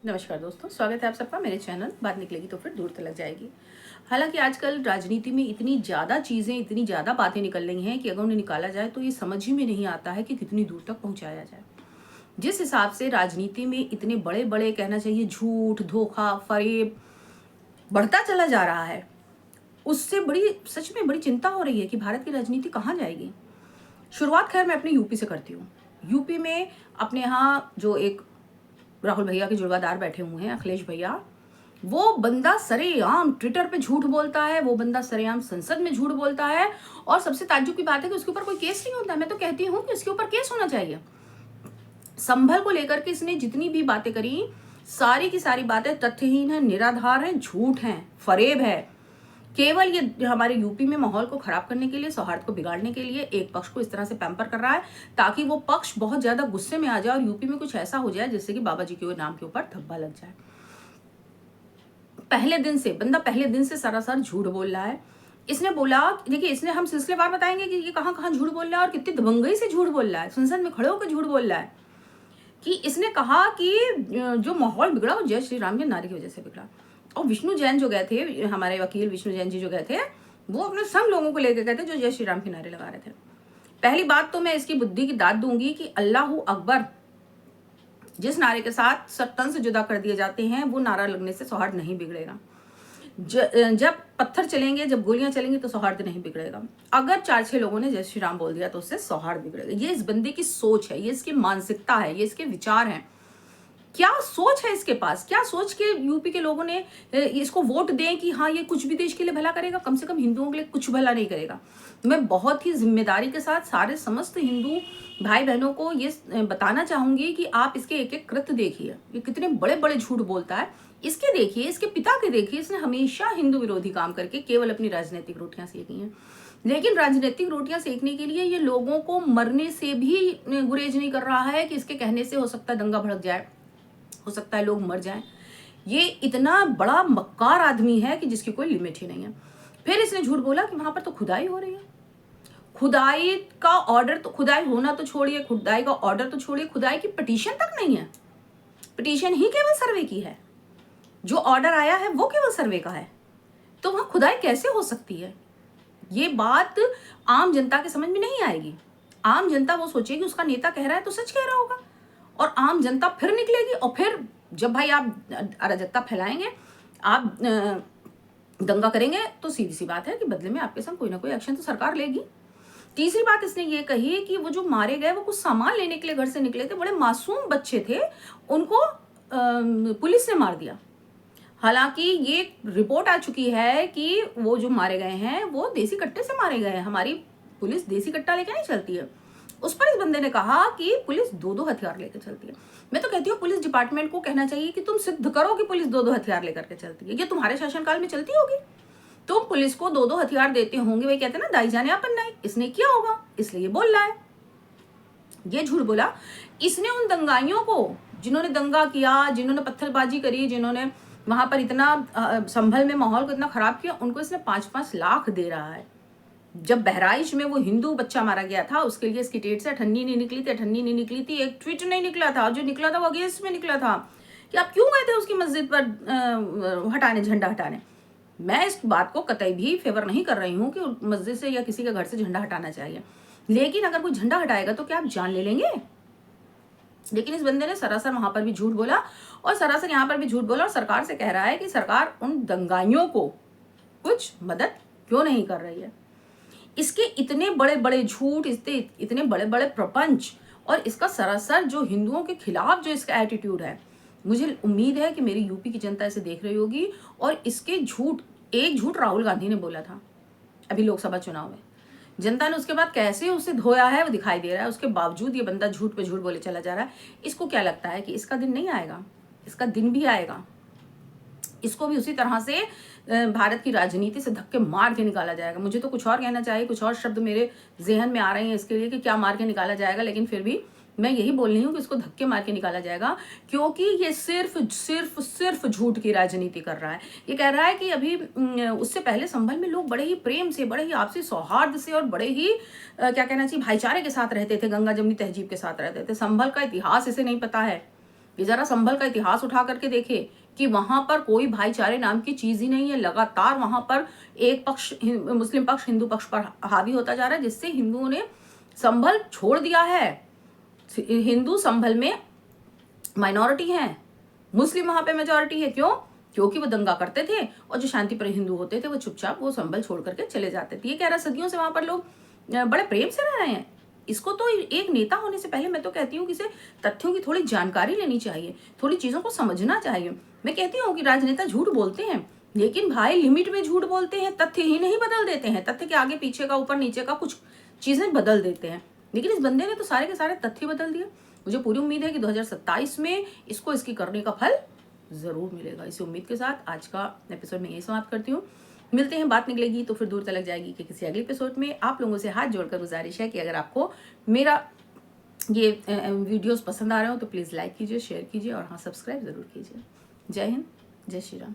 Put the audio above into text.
नमस्कार दोस्तों, स्वागत है आप सबका मेरे चैनल बात निकलेगी तो फिर दूर तक जाएगी। हालांकि आजकल राजनीति में इतनी ज़्यादा चीज़ें, इतनी ज़्यादा बातें निकल रही हैं कि अगर उन्हें निकाला जाए तो ये समझ ही में नहीं आता है कि कितनी दूर तक पहुंचाया जाए। जिस हिसाब से राजनीति में इतने बड़े बड़े कहना चाहिए झूठ, धोखा, फरेब बढ़ता चला जा रहा है, उससे बड़ी सच में बड़ी चिंता हो रही है कि भारत की राजनीति कहाँ जाएगी। शुरुआत खैर मैं अपने यूपी से करती हूँ। यूपी में अपने यहाँ जो एक राहुल भैया के जुड़वादार बैठे हुए हैं, अखिलेश भैया, वो बंदा सरेआम ट्विटर पे झूठ बोलता है, वो बंदा सरेआम संसद में झूठ बोलता है। और सबसे ताज्जुब की बात है कि उसके ऊपर कोई केस नहीं होता। मैं तो कहती हूँ कि उसके ऊपर केस होना चाहिए। संभल को लेकर के इसने जितनी भी बातें करी, सारी की सारी बातें तथ्यहीन है, निराधार है, झूठ है, फरेब है। केवल ये हमारे यूपी में माहौल को खराब करने के लिए, सौहार्द को बिगाड़ने के लिए एक पक्ष को इस तरह से पैम्पर कर रहा है ताकि वो पक्ष बहुत ज्यादा गुस्से में आ जाए और यूपी में कुछ ऐसा हो जाए जिससे कि बाबा जी के नाम के ऊपर धब्बा लग जाए। पहले दिन से सरासर झूठ बोल रहा है। इसने बोला, देखिए इसने, हम सिलसिलेवार बताएंगे कि ये कहाँ कहाँ झूठ बोल रहा है और कितनी दबंगई से झूठ बोल रहा है। संसद में खड़े होकर झूठ बोल रहा है कि इसने कहा कि जो माहौल बिगड़ा वो जय श्री राम के नारे की वजह से बिगड़ा। और विष्णु जैन जो गए थे, हमारे वकील विष्णु जैन जी जो गए थे, वो अपने सब लोगों को लेकर गए थे जो जय श्री राम के नारे लगा रहे थे। पहली बात तो मैं इसकी बुद्धि की दाद दूंगी कि अल्लाहू अकबर जिस नारे के साथ सब तन से जुदा कर दिए जाते हैं, वो नारा लगने से सौहार्द नहीं बिगड़ेगा। जब पत्थर चलेंगे, जब गोलियां चलेंगी तो सौहार्द नहीं बिगड़ेगा। अगर 4-6 लोगों ने जय श्री राम बोल दिया तो उससे सौहार्द बिगड़ेगा। ये इस बंदे की सोच है, ये इसकी मानसिकता है, ये इसके विचार हैं। क्या सोच है इसके पास, क्या सोच के यूपी के लोगों ने इसको वोट दें कि हाँ ये कुछ भी देश के लिए भला करेगा, कम से कम हिंदुओं के लिए कुछ भला नहीं करेगा। मैं बहुत ही जिम्मेदारी के साथ सारे समस्त हिंदू भाई बहनों को ये बताना चाहूंगी कि आप इसके एक एक कृत्य देखिए, ये कितने बड़े बड़े झूठ बोलता है। इसके देखिए, इसके पिता के देखिए, इसने हमेशा हिंदू विरोधी काम करके केवल अपनी राजनीतिक रोटियां सेकी हैं। लेकिन राजनीतिक रोटियां सेकने के लिए ये लोगों को मरने से भी गुरेज नहीं कर रहा है कि इसके कहने से हो सकता है दंगा भड़क जाए, हो सकता है लोग मर जाएं। ये इतना बड़ा मक्कार आदमी है कि जिसकी कोई लिमिट ही नहीं है। फिर इसने झूठ बोला कि वहां पर तो खुदाई हो रही है। खुदाई का ऑर्डर तो, खुदाई होना तो छोड़िए, खुदाई का ऑर्डर तो छोड़िए, खुदाई की पिटीशन तक नहीं है। पिटीशन ही केवल सर्वे की है, जो ऑर्डर आया है वो केवल सर्वे का है। तो वहां खुदाई कैसे हो सकती है? ये बात आम जनता के समझ में नहीं आएगी। आम जनता वो सोचेगी उसका नेता कह रहा है तो सच कह रहा होगा, और आम जनता फिर निकलेगी। और फिर जब भाई आप अराजकता फैलाएंगे, आप दंगा करेंगे, तो सीधी सी बात है कि बदले में आपके संग कोई ना कोई एक्शन तो सरकार लेगी। तीसरी बात इसने ये कही कि वो जो मारे गए वो कुछ सामान लेने के लिए घर से निकले थे, बड़े मासूम बच्चे थे, उनको पुलिस ने मार दिया। हालांकि ये रिपोर्ट आ चुकी है कि वो जो मारे गए हैं वो देसी कट्टे से मारे गए हैं। हमारी पुलिस देसी कट्टा लेके नहीं चलती है। उस पर इस बंदे ने कहा कि पुलिस 2-2 हथियार लेकर चलती है। मैं तो कहती हूँ पुलिस डिपार्टमेंट को कहना चाहिए कि तुम सिद्ध करो कि पुलिस 2-2 हथियार लेकर के चलती है। ये तुम्हारे शासनकाल में चलती होगी? तुम पुलिस को 2-2 हथियार देते होंगे, वही कहते हैं ना दाई जाने अपन नहीं। इसने किया होगा, इसलिए ये बोल रहा है। ये झूठ बोला इसने उन दंगाइयों को, जिन्होंने दंगा किया, जिन्होंने पत्थरबाजी करी, जिन्होंने वहां पर इतना संभल में माहौल को इतना खराब किया, उनको इसने 5-5 लाख दे रहा है। जब बहराइच में वो हिंदू बच्चा मारा गया था, उसके लिए इसकी टेट से अठन्नी नहीं निकली थी, एक ट्वीट नहीं निकला था। जो निकला था वो अगेंस्ट में निकला था कि आप क्यों गए थे उसकी मस्जिद पर हटाने, झंडा हटाने। मैं इस बात को कतई भी फेवर नहीं कर रही हूँ कि मस्जिद से या किसी के घर से झंडा हटाना चाहिए, लेकिन अगर कोई झंडा हटाएगा तो क्या आप जान ले लेंगे? लेकिन इस बंदे ने सरासर वहां पर भी झूठ बोला और सरासर यहाँ पर भी झूठ बोला, और सरकार से कह रहा है कि सरकार उन दंगाइयों को कुछ मदद क्यों नहीं कर रही है। इसके इतने बड़े बड़े झूठ, इतने बड़े बड़े प्रपंच, और इसका सरासर जो हिंदुओं के खिलाफ जो इसका एटीट्यूड है, मुझे उम्मीद है कि मेरी यूपी की जनता इसे देख रही होगी। और इसके झूठ, एक झूठ राहुल गांधी ने बोला था अभी लोकसभा चुनाव में, जनता ने उसके बाद कैसे उसे धोया है वो दिखाई दे रहा है। उसके बावजूद ये बंदा झूठ पे झूठ बोले चला जा रहा है। इसको क्या लगता है कि इसका दिन नहीं आएगा? इसका दिन भी आएगा। इसको भी उसी तरह से भारत की राजनीति से धक्के मार के निकाला जाएगा। मुझे तो कुछ और कहना चाहिए, कुछ और शब्द मेरे जेहन में आ रहे हैं इसके लिए कि क्या मार के निकाला जाएगा, लेकिन फिर भी मैं यही बोल रही हूँ कि इसको धक्के मार के निकाला जाएगा, क्योंकि ये सिर्फ झूठ की राजनीति कर रहा है। ये कह रहा है कि अभी उससे पहले संभल में लोग बड़े ही प्रेम से, बड़े ही आपसी सौहार्द से और बड़े ही क्या कहना चाहिए भाईचारे के साथ रहते थे, गंगा जमुनी तहजीब के साथ रहते थे। संभल का इतिहास इसे नहीं पता है। ये जरा संभल का इतिहास उठा करके देखे कि वहां पर कोई भाईचारे नाम की चीज ही नहीं है। लगातार वहां पर एक पक्ष मुस्लिम पक्ष हिंदू पक्ष पर हावी होता जा रहा है, जिससे हिंदुओं ने संभल छोड़ दिया है। हिंदू संभल में माइनॉरिटी है, मुस्लिम वहां पे मेजॉरिटी है। क्यों? क्योंकि वो दंगा करते थे और जो शांति प्रिय हिंदू होते थे वो चुपचाप वो संभल छोड़ करके चले जाते थे। ये कह रहा सदियों से वहां पर लोग बड़े प्रेम से रह रहे हैं। इसको तो एक नेता होने से पहले मैं तो कहती हूँ कि इसे तथ्यों की थोड़ी जानकारी लेनी चाहिए, थोड़ी चीजों को समझना चाहिए। मैं कहती हूँ कि राजनेता झूठ बोलते हैं, लेकिन भाई लिमिट में झूठ बोलते हैं, तथ्य ही नहीं बदल देते हैं। तथ्य के आगे पीछे का ऊपर नीचे का कुछ चीजें बदल देते हैं, लेकिन इस बंदे ने तो सारे के सारे तथ्य बदल दिए। मुझे पूरी उम्मीद है कि 2027 में इसको इसकी करने का फल जरूर मिलेगा। इसी उम्मीद के साथ आज का एपिसोड में यही समाप्त करती हूँ। मिलते हैं, बात निकलेगी तो फिर दूर तलक जाएगी कि किसी अगले एपिसोड में। आप लोगों से हाथ जोड़कर गुजारिश है कि अगर आपको मेरा ये वीडियोस पसंद आ रहे हो तो प्लीज़ लाइक कीजिए, शेयर कीजिए और हाँ सब्सक्राइब ज़रूर कीजिए। जय हिंद, जय श्री राम।